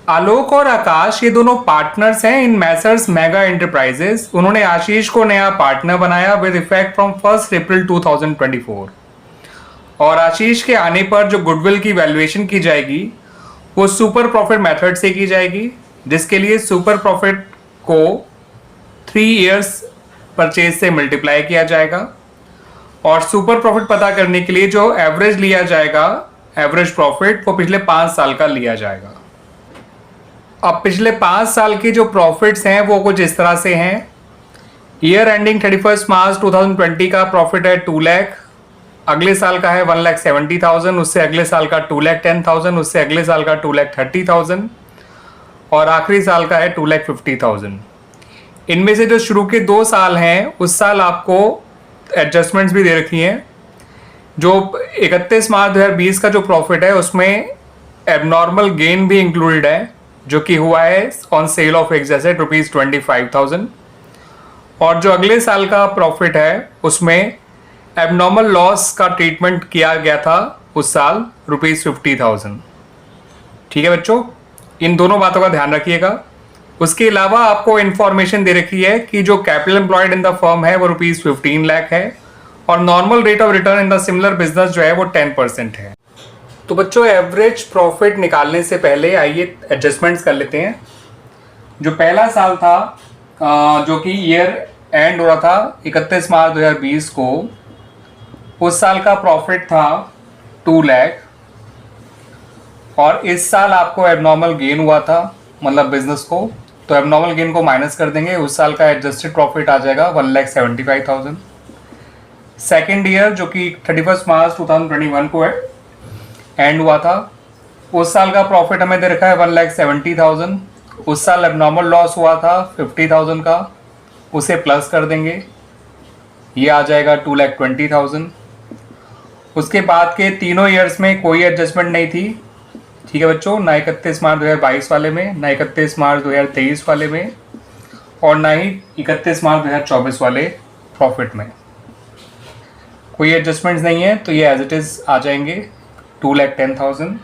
आलोक और आकाश ये दोनों पार्टनर्स हैं इन मैसर्स मेगा एंटरप्राइजेस। उन्होंने आशीष को नया पार्टनर बनाया विद इफेक्ट फ्रॉम 1 अप्रैल 2024। और आशीष के आने पर जो गुडविल की वैल्यूएशन की जाएगी वो सुपर प्रॉफिट मेथड से की जाएगी, जिसके लिए सुपर प्रॉफिट को 3 इयर्स परचेज से मल्टीप्लाई किया जाएगा। और सुपर प्रॉफिट पता करने के लिए जो एवरेज लिया जाएगा, एवरेज प्रॉफिट, वो पिछले 5 साल का लिया जाएगा। अब पिछले 5 साल के जो प्रॉफिट्स हैं वो कुछ इस तरह से हैं। ईयर एंडिंग 31 मार्च 2020 का प्रॉफिट है 2 लाख, अगले साल का है 1,70,000, उससे अगले साल का 2,10,000, उससे अगले साल का 2,30,000 और आखिरी साल का है 2,50,000। इनमें से जो शुरू के 2 साल हैं उस साल आपको एडजस्टमेंट्स भी दे रखी हैं। जो 31 मार्च 2020 का जो प्रॉफिट है उसमें एबनॉर्मल गेन भी इंक्लूडेड है, जो कि हुआ है on sale of fixed asset ₹25,000। और जो अगले साल का प्रॉफिट है उसमें एबनॉर्मल लॉस का ट्रीटमेंट किया गया था उस साल ₹50,000। ठीक है बच्चों, इन दोनों बातों का ध्यान रखिएगा। उसके अलावा आपको इंफॉर्मेशन दे रखी है कि जो capital employed in the firm है वो ₹15 लाख है और normal rate of return in the similar business जो है वो 10% है। तो बच्चों, एवरेज प्रॉफिट निकालने से पहले आइए एडजस्टमेंट्स कर लेते हैं। जो पहला साल था जो कि ईयर एंड हो रहा था 31 मार्च 2020 को, उस साल का प्रॉफिट था 2 लाख और इस साल आपको एबनॉर्मल गेन हुआ था, मतलब बिजनेस को, तो एबनॉर्मल गेन को माइनस कर देंगे, उस साल का एडजस्टेड प्रॉफिट आ जाएगा 1,75,000। सेकेंड ईयर जो कि 31 मार्च 2021 को एंड हुआ था, उस साल का प्रॉफिट हमें दे रखा है 1,70,000। उस साल एबनॉर्मल लॉस हुआ था 50,000 का, उसे प्लस कर देंगे, ये आ जाएगा 2,20,000। उसके बाद के तीनों ईयर्स में कोई एडजस्टमेंट नहीं थी। ठीक है बच्चों, ना 31 मार्च 2022 वाले में, ना 31 मार्च 2023 वाले में और ना ही 31 मार्च 2024 वाले प्रॉफिट में कोई एडजस्टमेंट्स नहीं है, तो ये एज इट इज आ जाएंगे 2,10,000,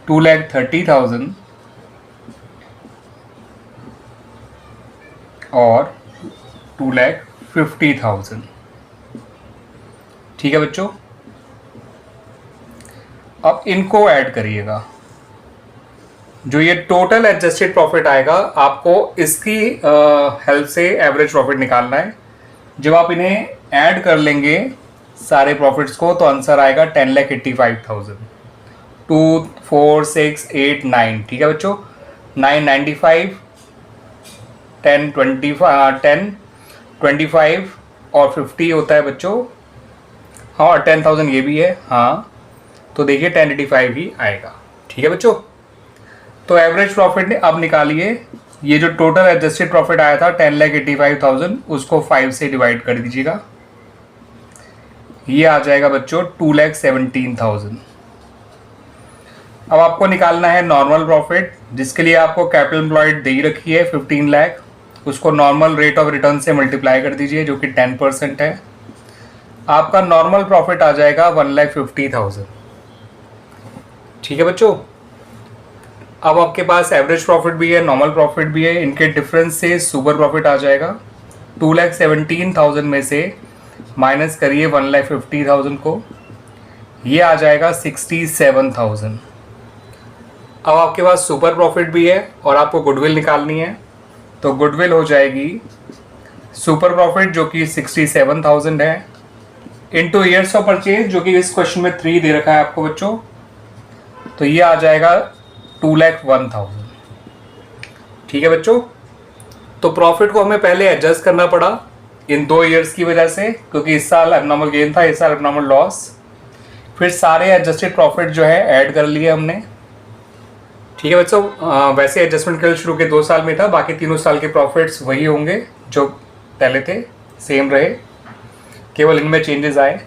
2,30,000 और 2,50,000। ठीक है बच्चों, अब इनको ऐड करिएगा। जो ये टोटल एडजस्टेड प्रॉफिट आएगा, आपको इसकी हेल्प से एवरेज प्रॉफिट निकालना है। जब आप इन्हें ऐड कर लेंगे सारे प्रॉफिट्स को, तो आंसर आएगा 10,85,000। 2, 4, 6, 8, 9। ठीक है बच्चों, 995, 10, 25 और 50 होता है बच्चों। हाँ, और 10,000 ये भी है। हाँ, तो देखिए 1085 ही आएगा। ठीक है बच्चों, तो एवरेज प्रॉफिट ने अब निकालिए। ये जो टोटल एडजस्टेड प्रॉफिट आया था 10,85,000, उसको 5 से डिवाइड कर दीजिएगा, ये आ जाएगा बच्चों 2,17,000। अब आपको निकालना है नॉर्मल प्रॉफिट, जिसके लिए आपको कैपिटल एम्प्लॉयड दे ही रखी है 15 लाख, उसको नॉर्मल रेट ऑफ रिटर्न से मल्टीप्लाई कर दीजिए जो कि 10% है। आपका नॉर्मल प्रॉफिट आ जाएगा 1,50,000। ठीक है बच्चों, अब आपके पास एवरेज प्रॉफिट भी है, नॉर्मल प्रॉफिट भी है, इनके डिफरेंस से सुपर प्रॉफिट आ जाएगा। 2,17,000 में से माइनस करिए 1,50,000 को, ये आ जाएगा 67,000। अब आपके पास सुपर प्रॉफिट भी है और आपको गुडविल निकालनी है, तो गुडविल हो जाएगी सुपर प्रॉफिट जो कि 67,000 है इनटू ईयर्स ऑफ परचेज, जो कि इस क्वेश्चन में 3 दे रखा है आपको बच्चों, तो ये आ जाएगा 2,01,000। ठीक है बच्चों, तो प्रॉफिट को हमें पहले एडजस्ट करना पड़ा इन 2 ईयर्स की वजह से, क्योंकि इस साल एबनॉर्मल गेन था, इस साल एबनॉर्मल लॉस। फिर सारे एडजस्टेड प्रॉफिट जो है ऐड कर लिए हमने। ठीक है बच्चों, वैसे एडजस्टमेंट केवल शुरू के 2 साल में था, बाकी तीनों साल के प्रॉफिट्स वही होंगे जो पहले थे, सेम रहे, केवल इनमें चेंजेस आए।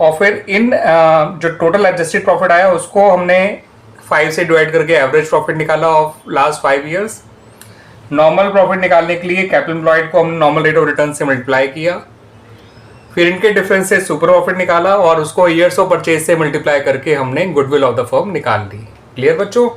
और फिर इन जो टोटल एडजस्टेड प्रॉफिट आया उसको हमने 5 से डिवाइड करके एवरेज प्रॉफिट निकाला of last 5 years. Normal profit निकालने के लिए कैपिटल एम्प्लॉयड को हमने नॉर्मल रेट ऑफ रिटर्न से मल्टीप्लाई किया, फिर इनके डिफरेंस से सुपर प्रॉफिट निकाला और उसको ईयर्स ऑफ परचेज से मल्टीप्लाई करके हमने गुडविल ऑफ द फर्म निकाल दी। क्लियर बच्चों?